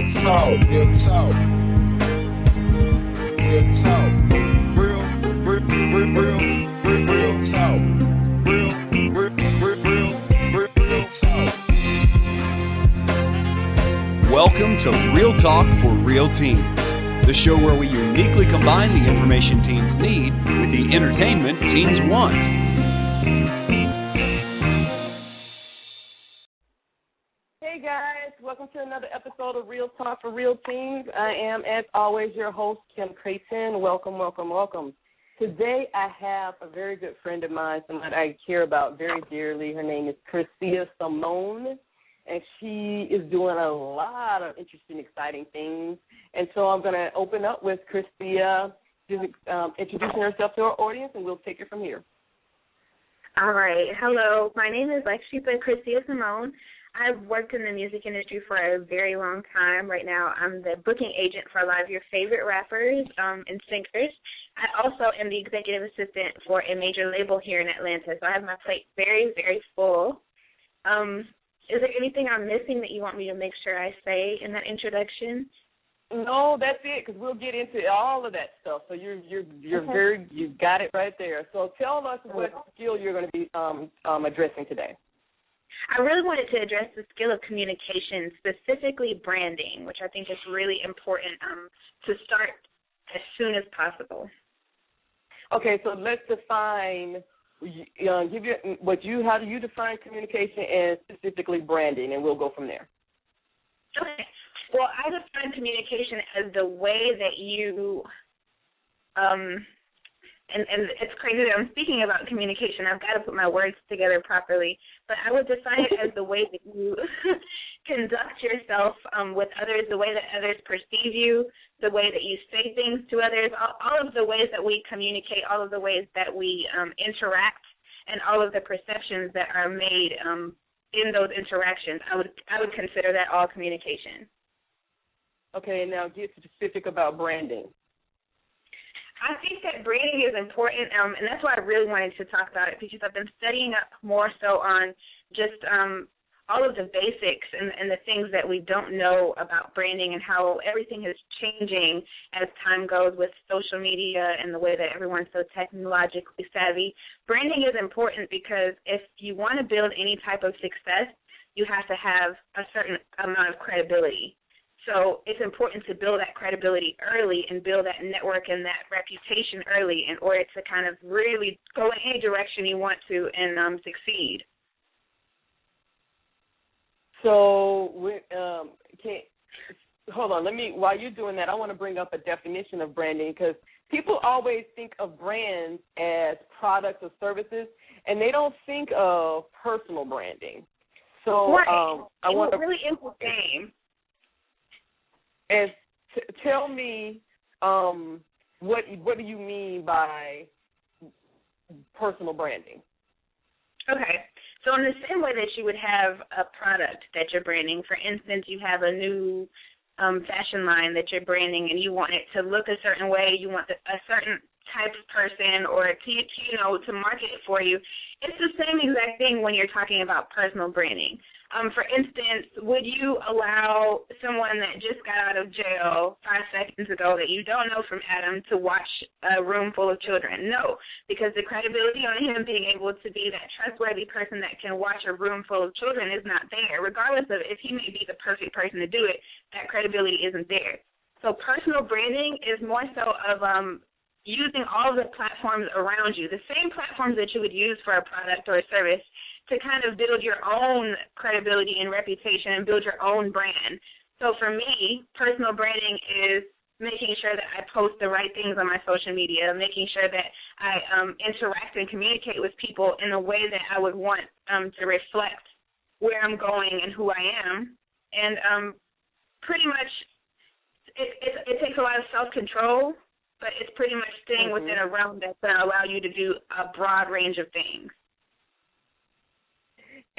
talk, real talk, real talk, real talk, real talk. Welcome to Real Talk for Real Teens, the show where we uniquely combine the information teens need with the entertainment teens want. Hey guys, welcome to another episode of Real Talk for Real Teens. I am, as always, your host, Krysia. Welcome, welcome, welcome. Today I have a very good friend of mine, someone I care about very dearly. Her name is Krysia Simone, and she is doing a lot of interesting, exciting things. And so I'm going to open up with Krysia just introducing herself to our audience, and we'll take it from here. All right. Hello. My name is Krysia Simone. I've worked in the music industry for a very long time. Right now, I'm the booking agent for a lot of your favorite rappers and singers. I also am the executive assistant for a major label here in Atlanta, so I have my plate very, very full. Is there anything I'm missing that you want me to make sure I say in that introduction? No, that's it, because we'll get into all of that stuff. So you're okay. You got it right there. So tell us what skill you're going to be addressing today. I really wanted to address the skill of communication, specifically branding, which I think is really important to start as soon as possible. Okay, so let's define. How do you define communication and specifically branding, and we'll go from there. Okay. Well, I define communication as the way that you and it's crazy that I'm speaking about communication. I've got to put my words together properly. But I would define it as the way that you conduct yourself with others, the way that others perceive you, the way that you say things to others, all of the ways that we communicate, all of the ways that we interact, and all of the perceptions that are made in those interactions. I would consider that all communication. Okay, and now get specific about branding. I think that branding is important, and that's why I really wanted to talk about it, because I've been studying up more so on just all of the basics and the things that we don't know about branding and how everything is changing as time goes with social media and the way that everyone's so technologically savvy. Branding is important because if you want to build any type of success, you have to have a certain amount of credibility. So it's important to build that credibility early and build that network and that reputation early in order to kind of really go in any direction you want to and succeed. So, hold on. While you're doing that, I want to bring up a definition of branding, because people always think of brands as products or services, and they don't think of personal branding. So, right. I want to really is the same. And tell me, what do you mean by personal branding? Okay. So in the same way that you would have a product that you're branding, for instance, you have a new fashion line that you're branding and you want it to look a certain way, you want a certain type of person or to market it for you. It's the same exact thing when you're talking about personal branding. For instance, would you allow someone that just got out of jail 5 seconds ago that you don't know from Adam to watch a room full of children? No, because the credibility on him being able to be that trustworthy person that can watch a room full of children is not there. Regardless of if he may be the perfect person to do it, that credibility isn't there. So personal branding is more so of using all of the platforms around you, the same platforms that you would use for a product or a service, to kind of build your own credibility and reputation and build your own brand. So for me, personal branding is making sure that I post the right things on my social media, making sure that I interact and communicate with people in a way that I would want to reflect where I'm going and who I am. And pretty much it takes a lot of self-control, but it's pretty much staying within a realm that's going to allow you to do a broad range of things.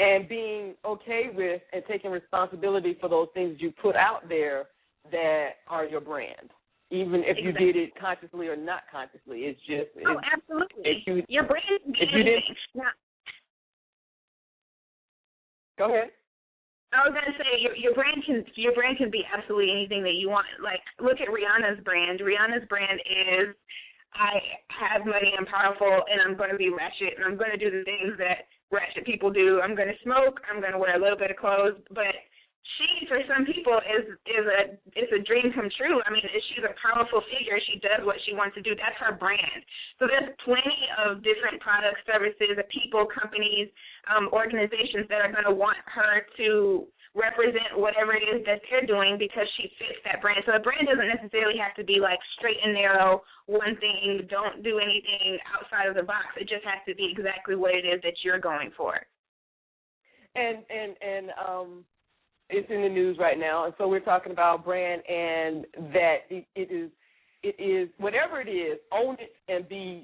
And being okay with and taking responsibility for those things you put out there that are your brand, even if you did it consciously or not consciously. It's just absolutely. Your brand. Go ahead. I was gonna say your brand can be absolutely anything that you want. Like, look at Rihanna's brand. Rihanna's brand is, I have money, I'm powerful, and I'm going to be ratchet, and I'm going to do the things that ratchet people do. I'm going to smoke. I'm going to wear a little bit of clothes, but she, for some people, is a dream come true. I mean, she's a powerful figure. She does what she wants to do. That's her brand. So there's plenty of different products, services, people, companies, organizations that are going to want her to represent whatever it is that they're doing because she fits that brand. So a brand doesn't necessarily have to be like straight and narrow, one thing, don't do anything outside of the box. It just has to be exactly what it is that you're going for. And it's in the news right now, and so we're talking about brand, and that it is whatever it is, own it and be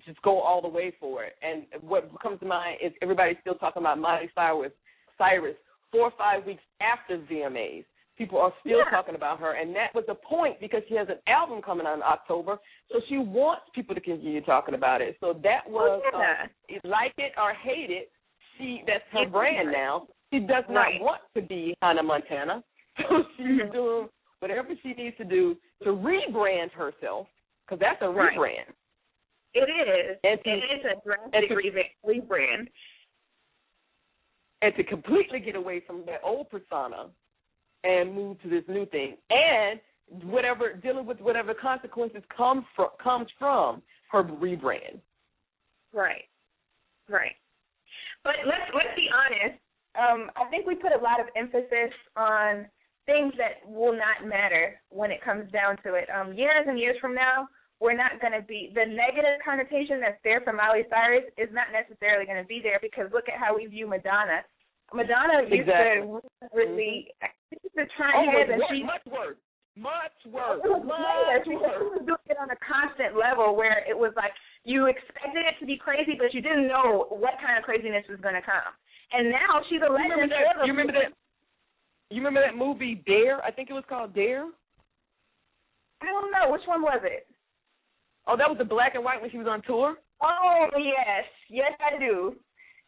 just go all the way for it. And what comes to mind is everybody's still talking about Miley Cyrus 4 or 5 weeks after VMAs. People are still talking about her, and that was the point because she has an album coming out in October, so she wants people to continue talking about it. So that was, like it or hate it, that's her brand now. She does not want to be Hannah Montana, so she's doing whatever she needs to do to rebrand herself, because that's a rebrand. It is. It is a drastic rebrand. And to completely get away from that old persona and move to this new thing, and dealing with whatever consequences comes from her rebrand. Right. But let's be honest. I think we put a lot of emphasis on things that will not matter when it comes down to it. Years and years from now, we're not going to be, the negative connotation that's there for Miley Cyrus is not necessarily going to be there, because look at how we view Madonna. Madonna used to really, she used to try and much worse. She was doing it on a constant level where it was like you expected it to be crazy, but you didn't know what kind of craziness was going to come. And now she's a legend. You remember that movie Dare? I think it was called Dare. I don't know. Which one was it? Oh, that was the black and white when she was on tour? Oh, yes. Yes, I do.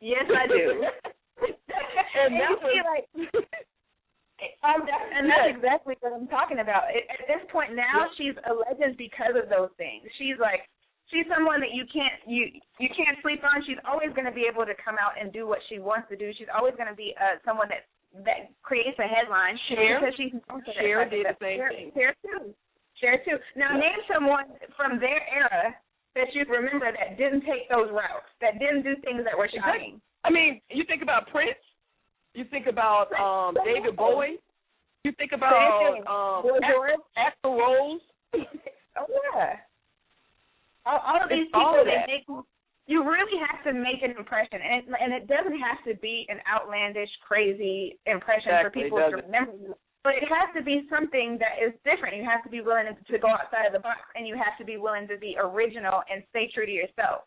And that was... and that's exactly what I'm talking about. At this point now, she's a legend because of those things. She's someone that you can't sleep on. She's always going to be able to come out and do what she wants to do. She's always going to be someone that creates a headline. Cher did the same thing. Cher too. Now name someone from their era that you remember that didn't take those routes, that didn't do things that were shocking. I mean, you think about Prince. You think about David Bowie. You think about Axl Rose. Oh yeah. All of these people that make you really have to make an impression, and it doesn't have to be an outlandish, crazy impression for people to remember you. But it has to be something that is different. You have to be willing to go outside of the box, and you have to be willing to be original and stay true to yourself.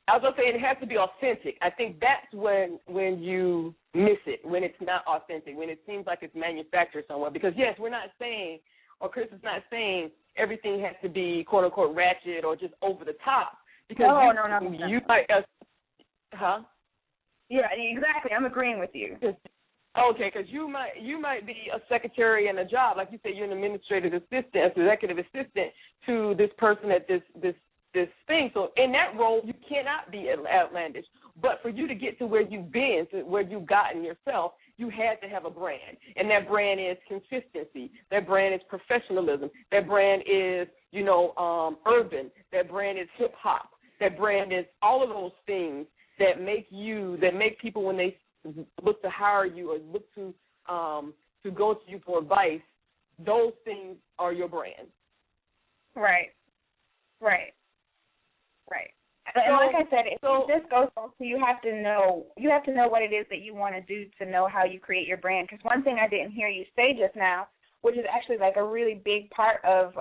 I was going to say it has to be authentic. I think that's when you miss it, when it's not authentic, when it seems like it's manufactured somewhere. Because, yes, we're not saying, or Chris is not saying everything has to be, quote-unquote, ratchet or just over the top. Because no. You might, Yeah, exactly. I'm agreeing with you. Okay, because you might be a secretary in a job. Like you said, you're an administrative assistant, executive assistant to this person at this thing. So in that role, you cannot be outlandish. But for you to get to where you've been, to where you've gotten yourself, you had to have a brand. And that brand is consistency. That brand is professionalism. That brand is, urban. That brand is hip-hop. That brand is all of those things that make people, when they look to hire you or look to go to you for advice, those things are your brand. Right. And like I said, this goes back to you have to know what it is that you want to do to know how you create your brand. Because one thing I didn't hear you say just now, which is actually like a really big part of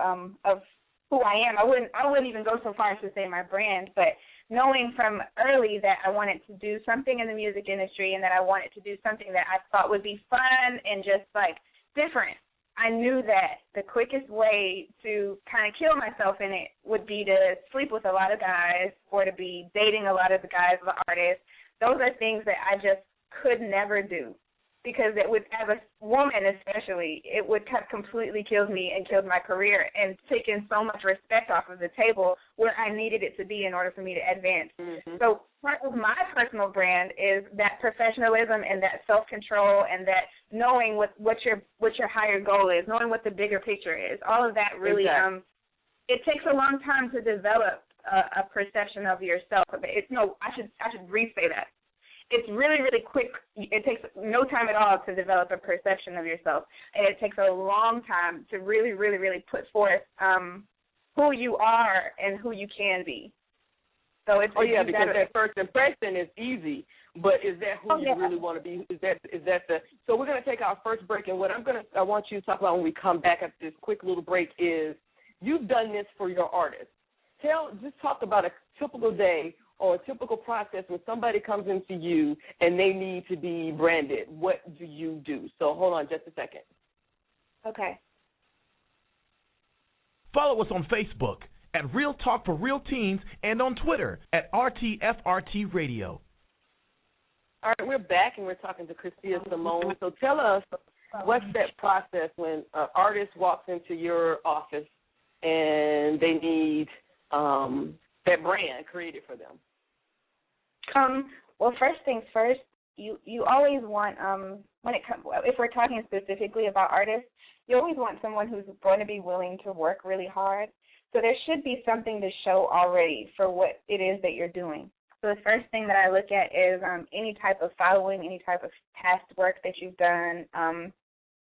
who I am. I wouldn't even go so far as to say my brand, but knowing from early that I wanted to do something in the music industry and that I wanted to do something that I thought would be fun and just like different. I knew that the quickest way to kind of kill myself in it would be to sleep with a lot of guys or to be dating a lot of the guys, the artists. Those are things that I just could never do, because it would, as a woman especially, it would completely kill me and kill my career and taken so much respect off of the table where I needed it to be in order for me to advance. Mm-hmm. So part of my personal brand is that professionalism and that self-control and that knowing what your higher goal is, knowing what the bigger picture is. All of that really, exactly. It takes a long time to develop a perception of yourself. I should re-say that. It's really, really quick. It takes no time at all to develop a perception of yourself, and it takes a long time to really, really, really put forth who you are and who you can be. So it's because that first impression is easy, but is that who you really want to be? Is that the? So we're going to take our first break, and what I want you to talk about when we come back after this quick little break is you've done this for your artists. Just talk about a typical day or a typical process when somebody comes into you and they need to be branded. What do you do? So hold on just a second. Okay. Follow us on Facebook at Real Talk for Real Teens and on Twitter at RTFRT Radio. All right, we're back and we're talking to Krysia Simone. So tell us, what's that process when an artist walks into your office and they need that brand created for them? Well, first things first, you always want, if we're talking specifically about artists, you always want someone who's going to be willing to work really hard. So there should be something to show already for what it is that you're doing. So the first thing that I look at is any type of following, any type of past work that you've done,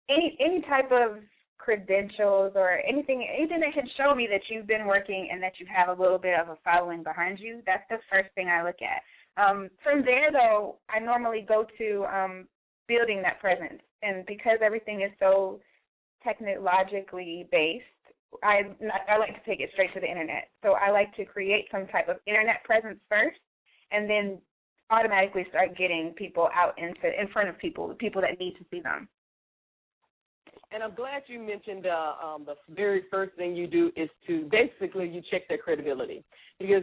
any type of credentials or anything that can show me that you've been working and that you have a little bit of a following behind you. That's the first thing I look at. From there, though, I normally go to building that presence. And because everything is so technologically based, I like to take it straight to the Internet. So I like to create some type of Internet presence first and then automatically start getting people out in front of people, the people that need to see them. And I'm glad you mentioned the very first thing you do is to basically you check their credibility. Because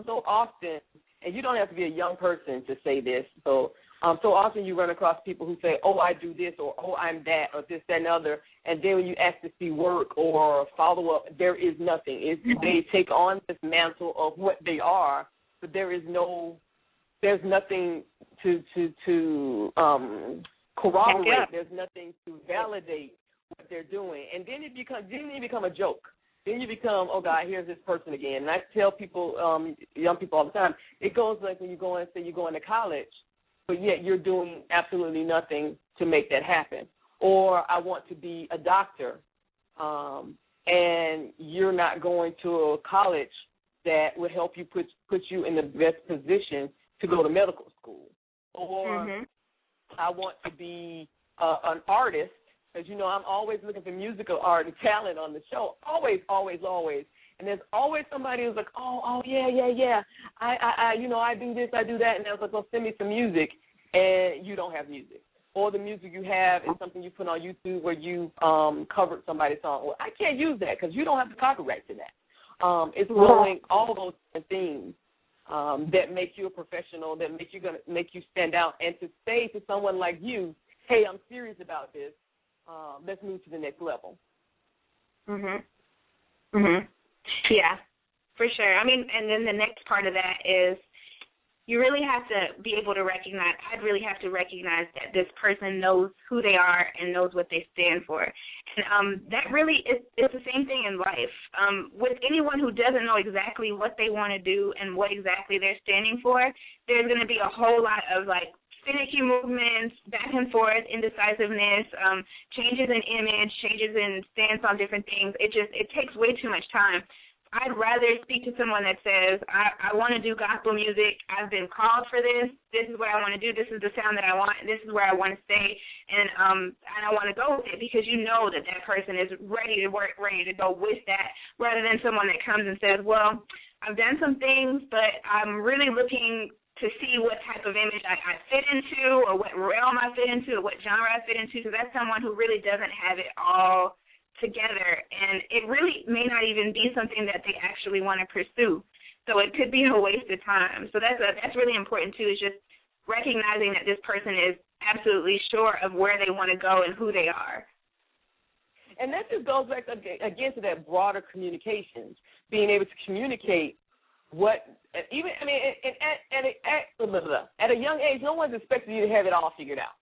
so often, and you don't have to be a young person to say this, so often you run across people who say, oh, I do this, or oh, I'm that, or this, that, and other, and then when you ask to see work or follow-up, there is nothing. They take on this mantle of what they are, but there's nothing to corroborate. There's nothing to validate what they're doing. And then you become a joke. Then you become, oh, God, here's this person again. And I tell people, young people all the time, it goes like when you go and say you're going to college, but yet you're doing absolutely nothing to make that happen. Or I want to be a doctor, and you're not going to a college that would help you put you in the best position to go to medical school. Or I want to be an artist, because, you know, I'm always looking for musical art and talent on the show, always, always, always. And there's always somebody who's like, oh, yeah. I do this, I do that. And they're like, well, send me some music, and you don't have music. Or the music you have is something you put on YouTube where you covered somebody's song. Well, I can't use that because you don't have the copyright to that. It's doing all those different things that make you a professional, that make you stand out, and to say to someone like you, hey, I'm serious about this. Let's move to the next level. Yeah, for sure. I mean, and then the next part of that is you really have to be able to recognize, I'd really have to recognize that this person knows who they are and knows what they stand for. And that really is the same thing in life. With anyone who doesn't know exactly what they want to do and what exactly they're standing for, there's going to be a whole lot of, like, finicky movements, back and forth, indecisiveness, changes in image, changes in stance on different things. It takes way too much time. I'd rather speak to someone that says, I want to do gospel music. I've been called for this. This is what I want to do. This is the sound that I want. This is where I want to stay. And I want to go with it, because you know that person is ready to work, ready to go with that, rather than someone that comes and says, well, I've done some things, but I'm really looking to see what type of image I fit into, or what realm I fit into, or what genre I fit into. So that's someone who really doesn't have it all together, and it really may not even be something that they actually want to pursue. So it could be a waste of time. So that's really important too, is just recognizing that this person is absolutely sure of where they want to go and who they are. And that just goes back again to that broader communications, being able to communicate what, even, I mean, at a young age, no one's expecting you to have it all figured out.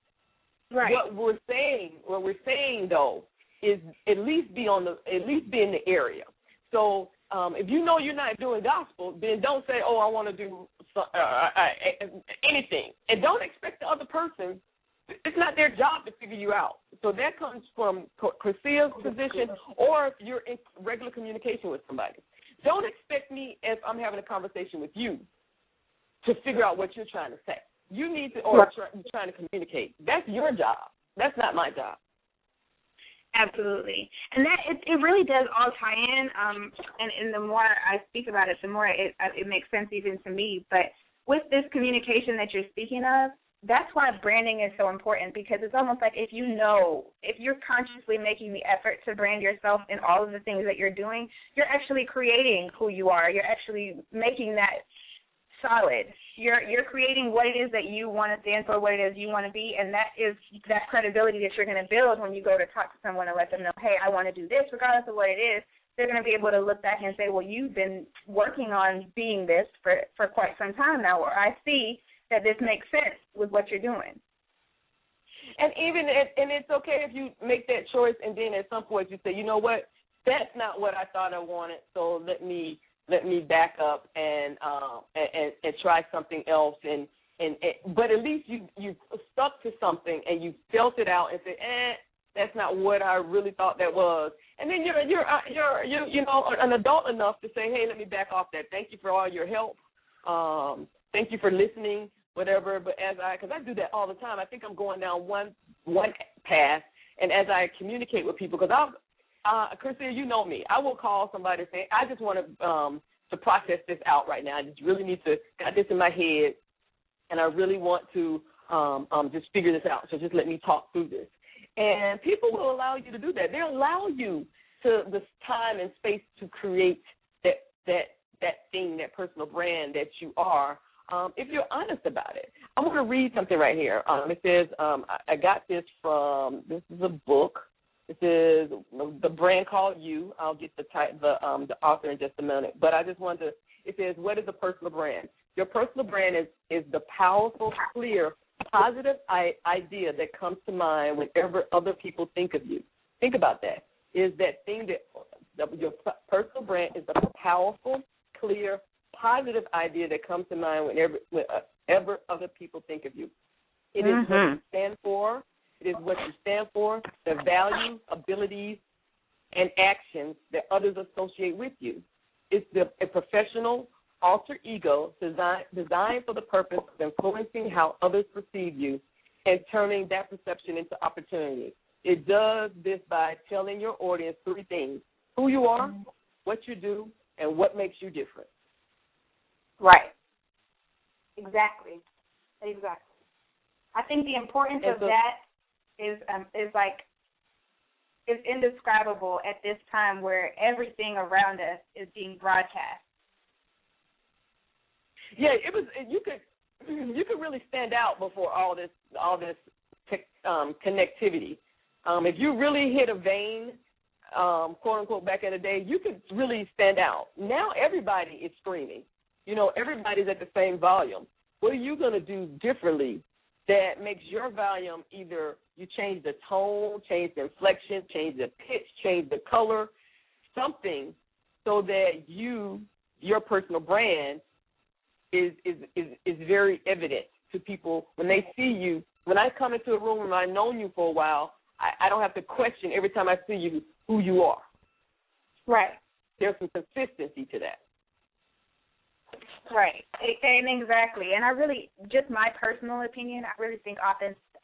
Right. What we're saying though, is at least be in the area. So if you know you're not doing gospel, then don't say, oh, I want to do anything. And don't expect the other person, it's not their job to figure you out. So that comes from Krysia's position, or if you're in regular communication with somebody. Don't expect me, if I'm having a conversation with you, to figure out what you're trying to say. You need to, or trying to communicate. That's your job. That's not my job. Absolutely. And that it really does all tie in, and the more I speak about it, the more it makes sense even to me. But with this communication that you're speaking of, that's why branding is so important, because it's almost like if you're consciously making the effort to brand yourself in all of the things that you're doing, you're actually creating who you are. You're actually making that solid. You're creating what it is that you want to stand for, what it is you want to be, and that is that credibility that you're going to build when you go to talk to someone and let them know, hey, I want to do this, regardless of what it is. They're going to be able to look back and say, well, you've been working on being this for quite some time now, or I see that this makes sense with what you're doing. And it's okay if you make that choice and then at some point you say, you know what, that's not what I thought I wanted, so let me back up and try something else. But at least you stuck to something and you felt it out and said, that's not what I really thought that was. And then you're an adult enough to say, hey, let me back off that. Thank you for all your help. Thank you for listening, whatever. But because I do that all the time, I think I'm going down one path, and as I communicate with people, because Krysia, you know me, I will call somebody and say, I just want to process this out right now. I just really need to got this in my head, and I really want to just figure this out. So just let me talk through this. And people will allow you to do that. They'll allow you to this time and space to create that thing, that personal brand that you are, if you're honest about it. I'm going to read something right here. It says, I got this from, this is a book. This is The Brand Called You. I'll get the author in just a minute. But I just wanted to, it says, what is a personal brand? Your personal brand is the powerful, clear, positive idea that comes to mind whenever other people think of you. Think about that. Is that thing that your personal brand is the powerful, clear, positive idea that comes to mind whenever other people think of you. It is what you stand for. It is what you stand for, the values, abilities, and actions that others associate with you. It's a professional alter ego designed for the purpose of influencing how others perceive you and turning that perception into opportunity. It does this by telling your audience three things: who you are, what you do, and what makes you different. Right. Exactly. I think the importance of that is indescribable at this time where everything around us is being broadcast. Yeah, it was. You could really stand out before all this connectivity. If you really hit a vein, quote unquote, back in the day, you could really stand out. Now everybody is screaming. Everybody's at the same volume. What are you going to do differently that makes your volume, either you change the tone, change the inflection, change the pitch, change the color, something so that your personal brand is very evident to people when they see you. When I come into a room and I've known you for a while, I don't have to question every time I see you who you are. Right. There's some consistency to that. Right, and exactly. And I really, just my personal opinion, I really think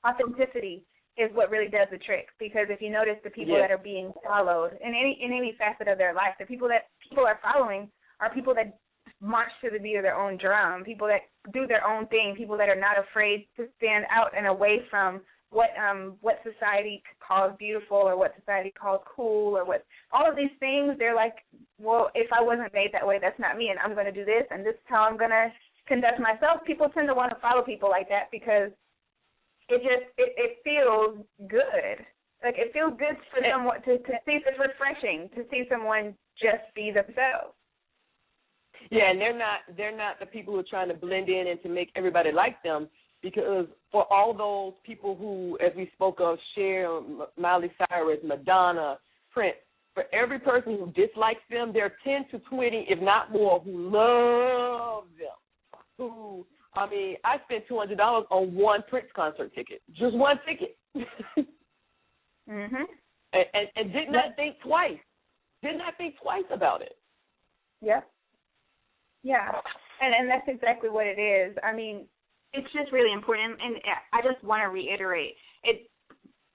authenticity is what really does the trick. Because if you notice, the people that are being followed in any facet of their life, the people that people are following are people that march to the beat of their own drum, people that do their own thing, people that are not afraid to stand out and away from what society calls beautiful or what society calls cool or what all of these things. They're like, well, if I wasn't made that way, that's not me, and I'm going to do this, and this is how I'm going to conduct myself, people tend to want to follow people like that because it feels good. Like, it feels good for someone to see, it's refreshing to see someone just be themselves. Yeah, and they're not the people who are trying to blend in and to make everybody like them, because for all those people who, as we spoke of, Cher, Miley Cyrus, Madonna, Prince, for every person who dislikes them, there are 10 to 20, if not more, who love them. I spent $200 on one Prince concert ticket, just one ticket. Mhm. And did not think twice. Did not think twice about it. Yep. Yeah. And that's exactly what it is. I mean, it's just really important, and I just want to reiterate,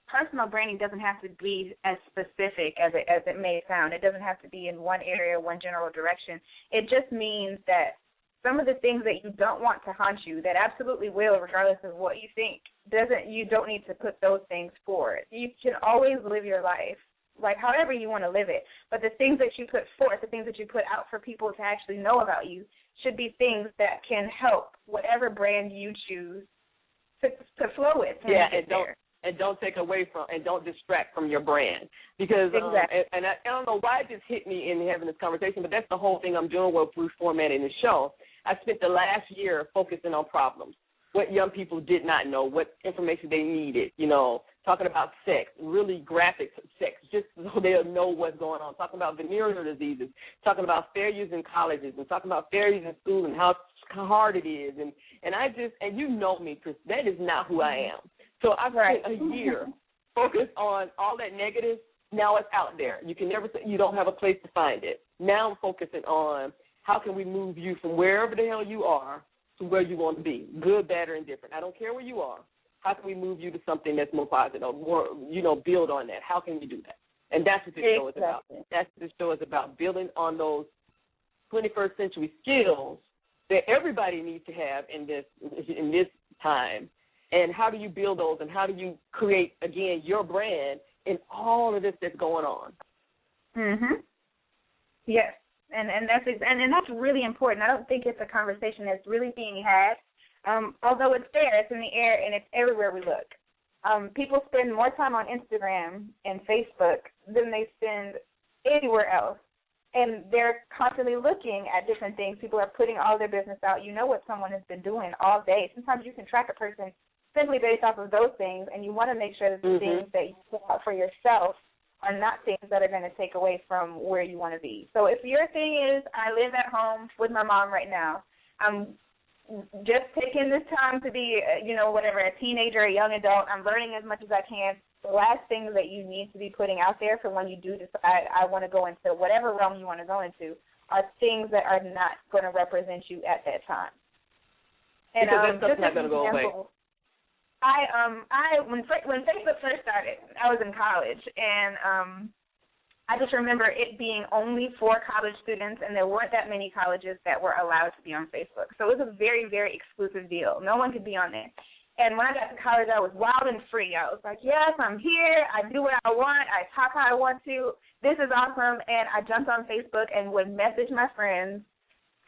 personal branding doesn't have to be as specific as it may sound. It doesn't have to be in one area, one general direction. It just means that some of the things that you don't want to haunt you, that absolutely will, regardless of what you think, you don't need to put those things forward. You can always live your life like however you want to live it, but the things that you put forth, the things that you put out for people to actually know about you, should be things that can help whatever brand you choose to flow with. And don't take away from, and don't distract from your brand. Because, exactly. I don't know why it just hit me in having this conversation, but that's the whole thing I'm doing with reformatting the show. I spent the last year focusing on problems, what young people did not know, what information they needed, talking about sex, really graphic sex, just so they'll know what's going on, talking about venereal diseases, talking about failures in colleges, and talking about failures in school and how hard it is. And you know me, Chris, that is not who I am. So I've spent a year focused on all that negative. Now it's out there. You can never say you don't have a place to find it. Now I'm focusing on how can we move you from wherever the hell you are to where you want to be, good, bad, or indifferent. I don't care where you are. How can we move you to something that's more positive, more, build on that? How can we do that? And that's what this show is about. That's what this show is about, building on those 21st century skills that everybody needs to have in this time. And how do you build those, and how do you create, again, your brand in all of this that's going on? Mhm. Yes, and that's really important. I don't think it's a conversation that's really being had. Although it's there, it's in the air, and it's everywhere we look. People spend more time on Instagram and Facebook than they spend anywhere else. And they're constantly looking at different things. People are putting all their business out. You know what someone has been doing all day. Sometimes you can track a person simply based off of those things, and you want to make sure that the things that you put out for yourself are not things that are going to take away from where you want to be. So if your thing is, I live at home with my mom right now, I'm just taking this time to be, a teenager, a young adult. I'm learning as much as I can. The last things that you need to be putting out there for when you do decide I want to go into whatever realm you want to go into are things that are not going to represent you at that time. And because that's not going to go away. When Facebook first started, I was in college, and I just remember it being only for college students, and there weren't that many colleges that were allowed to be on Facebook. So it was a very, very exclusive deal. No one could be on there. And when I got to college, I was wild and free. I was like, yes, I'm here. I do what I want. I talk how I want to. This is awesome. And I jumped on Facebook and would message my friends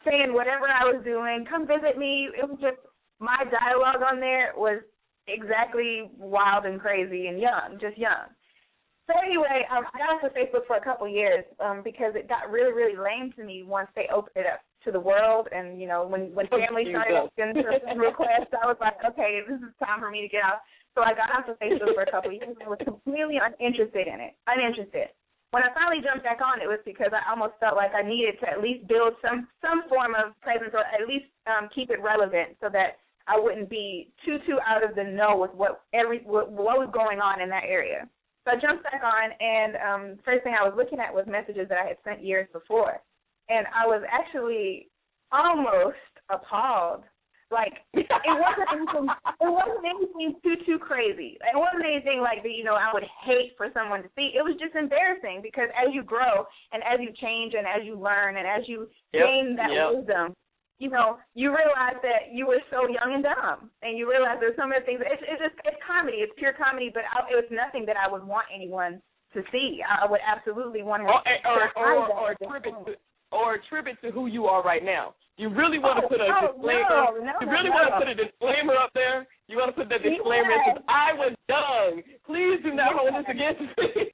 saying whatever I was doing, come visit me. It was just my dialogue on there was exactly wild and crazy and young, just young. So anyway, I got onto Facebook for a couple years because it got really, really lame to me once they opened it up to the world. And, when family started asking for requests, I was like, okay, this is time for me to get out. So I got onto Facebook for a couple years and was completely uninterested in it, uninterested. When I finally jumped back on, it was because I almost felt like I needed to at least build some form of presence, or at least keep it relevant so that I wouldn't be too out of the know with what was going on in that area. So I jumped back on, and first thing I was looking at was messages that I had sent years before. And I was actually almost appalled. Like, it wasn't anything too crazy. It wasn't anything like that, I would hate for someone to see. It was just embarrassing because as you grow and as you change and as you learn and as you gain that wisdom, you realize that you were so young and dumb, and you realize there's so many things. It's comedy. It's pure comedy, but it was nothing that I would want anyone to see. I would absolutely want to. or attribute to who you are right now? You really want to put a disclaimer? You really want to put a disclaimer up there? You want to put that disclaimer? Because I was young. Please do not hold this against me.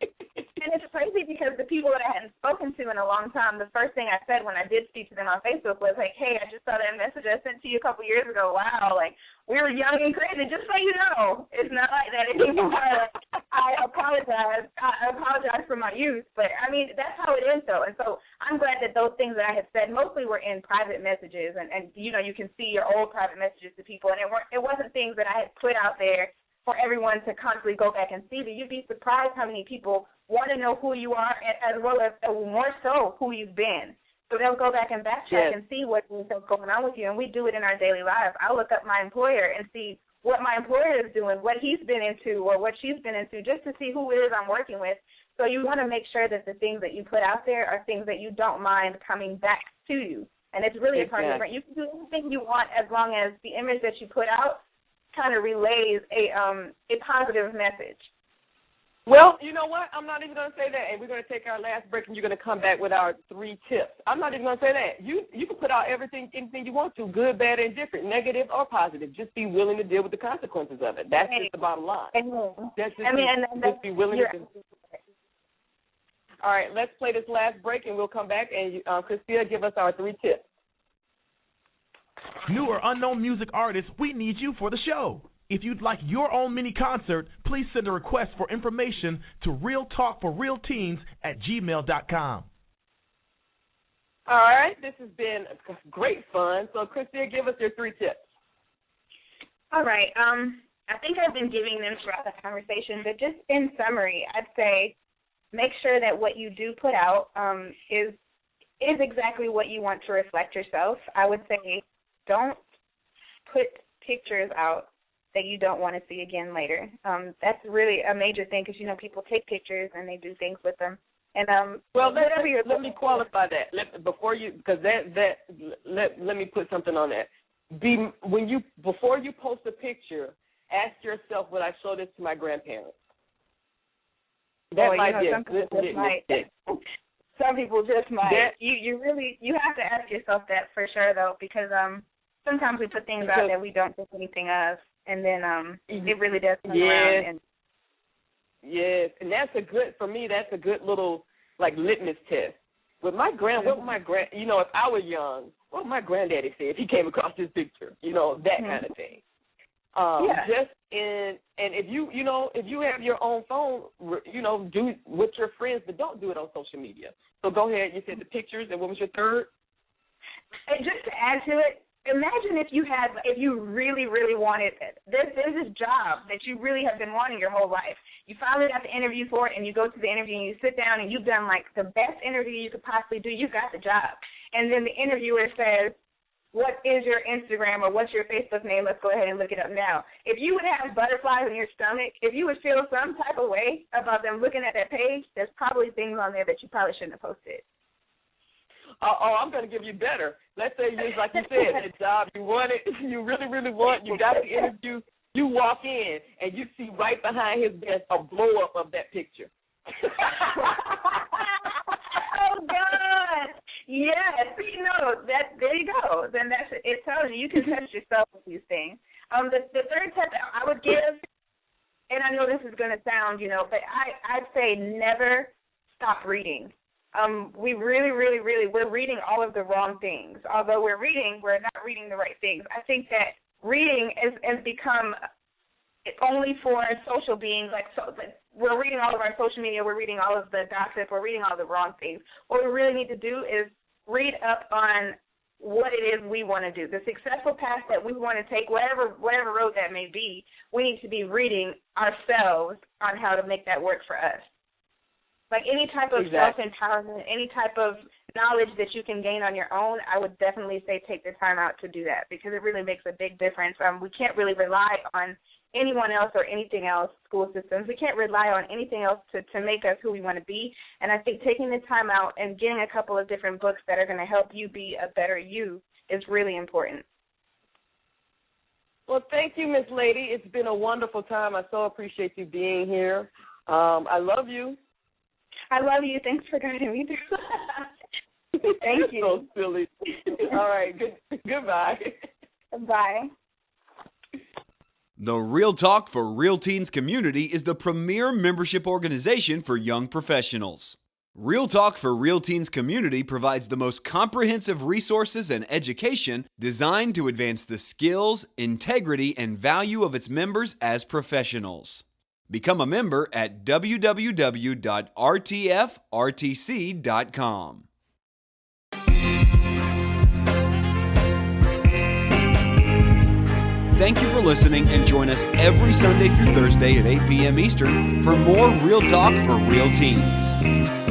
And it's crazy because the people that I hadn't spoken to in a long time, the first thing I said when I did speak to them on Facebook was like, hey, I just saw that message I sent to you a couple years ago. Wow, like, we were young and crazy. Just so you know, it's not like that anymore. I apologize. I apologize for my youth. But, I mean, that's how it is, though. And so I'm glad that those things that I had said mostly were in private messages. And you know, you can see your old private messages to people. And it wasn't things that I had put out there for everyone to constantly go back and see. But you'd be surprised how many people want to know who you are, as well as more so who you've been. So they'll go back and backtrack and see what's going on with you, and we do it in our daily lives. I'll look up my employer and see what my employer is doing, what he's been into or what she's been into, just to see who it is I'm working with. So you want to make sure that the things that you put out there are things that you don't mind coming back to you. And it's really a part of it. You can do anything you want as long as the image that you put out kind of relays a positive message. Well, you know what? I'm not even going to say that, and we're going to take our last break, and you're going to come back with our 3 tips. I'm not even going to say that. You can put out anything you want to, good, bad, and different, negative or positive. Just be willing to deal with the consequences of it. That's just the bottom line. Just be willing to. All right, let's play this last break, and we'll come back, and Krysia, give us our 3 tips. New or unknown music artists, we need you for the show. If you'd like your own mini concert, please send a request for information to realtalkforrealteens@gmail.com. All right, this has been great fun. So, Krysia, give us your 3 tips. All right. I think I've been giving them throughout the conversation, but just in summary, I'd say make sure that what you do put out is exactly what you want to reflect yourself. I would say don't put pictures out that you don't want to see again later. That's really a major thing because, you know, people take pictures and they do things with them. And well, let me qualify that before you let me put something on that. Before you post a picture, ask yourself, would I show this to my grandparents? That might be a good mistake. Some people just might. You have to ask yourself that for sure though, because sometimes we put things out that we don't think anything of. And then it really does come around. And yes, and that's a good little like litmus test. If I was young, what would my granddaddy say if he came across this picture? You know, that kind of thing. And if you have your own phone, you know, do with your friends, but don't do it on social media. So go ahead. You said the pictures, and what was your 3rd? And just to add to it, imagine if you really, really wanted it. There's this job that you really have been wanting your whole life. You finally got the interview for it, and you go to the interview, and you sit down, and you've done, like, the best interview you could possibly do. You got the job. And then the interviewer says, what is your Instagram or what's your Facebook name? Let's go ahead and look it up now. If you would have butterflies in your stomach, if you would feel some type of way about them looking at that page, there's probably things on there that you probably shouldn't have posted. I'm going to give you better. Let's say, like you said, the job you wanted, you really, really want, you got the interview, you walk in, and you see right behind his desk a blow-up of that picture. Oh, God. Yes. You know, there you go. Then it tells you can test yourself with these things. The 3rd tip I would give, and I know this is going to sound, you know, but I'd say never stop reading. We really, really, really, we're reading all of the wrong things. Although we're not reading the right things. I think that reading has become only for social beings. We're reading all of our social media, we're reading all of the gossip, we're reading all the wrong things. What we really need to do is read up on what it is we want to do, the successful path that we want to take, whatever road that may be. We need to be reading ourselves on how to make that work for us. Like any type of self-empowerment, any type of knowledge that you can gain on your own, I would definitely say take the time out to do that because it really makes a big difference. We can't really rely on anyone else or anything else, school systems. We can't rely on anything else to make us who we want to be. And I think taking the time out and getting a couple of different books that are going to help you be a better you is really important. Well, thank you, Miss Lady. It's been a wonderful time. I so appreciate you being here. I love you. I love you. Thanks for guiding me through. Thank you. So silly. All right. Goodbye. Bye. The Real Talk for Real Teens community is the premier membership organization for young professionals. Real Talk for Real Teens community provides the most comprehensive resources and education designed to advance the skills, integrity, and value of its members as professionals. Become a member at www.rtfrtc.com. Thank you for listening, and join us every Sunday through Thursday at 8 p.m. Eastern for more Real Talk for Real Teens.